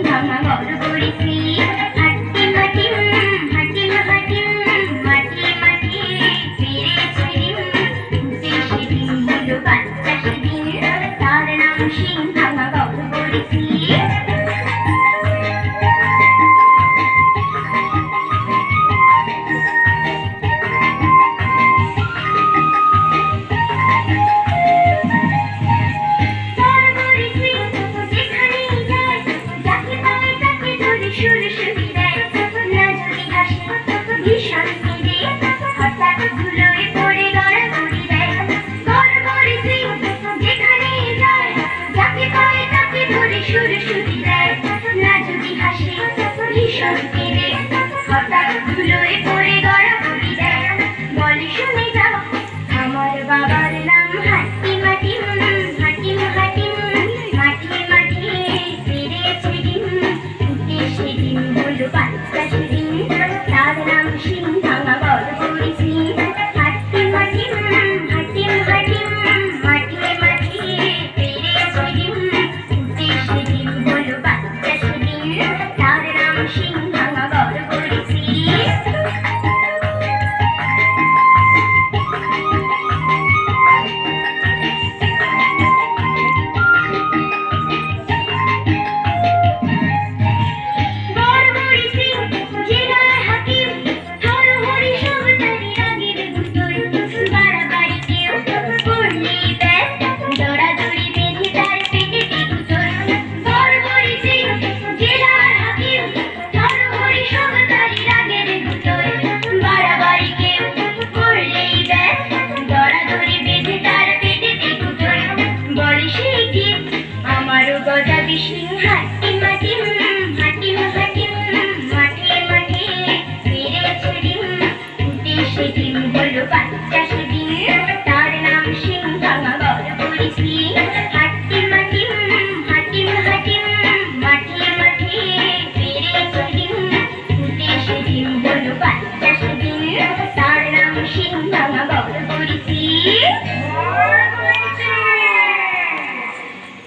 ভাঙা ঘর করেছি হাঁটি মাটি হাঁটি হাঁটি মাটি মাটি ফিরেছে ডিম ফুটে সেদিন হলো বাচ্চা সেদিন তার নাম সিং ভাঙা ঘর করেছি বাবার নাম হাঁটি মাটি হাঁটি হাঁটি মাটি মাটি ফিরেছে ডিম ফুটে সেদিন হলো বাচ্চা সেদিন তার নাম সিং ভাঙা ঘর করেছি হাঁটি মাটি হাঁটি হাঁটি মাটি মাটি ফিরেছে ডিম ফুটে সেদিন হলো বাচ্চা সেদিন তার নাম সিং ভাঙা ঘর করেছি হাঁটি মাটি হাঁটি হাঁটি মাঠে মাঠে ফিরেছে ডিম ফুটে সেদিন হলো বাচ্চা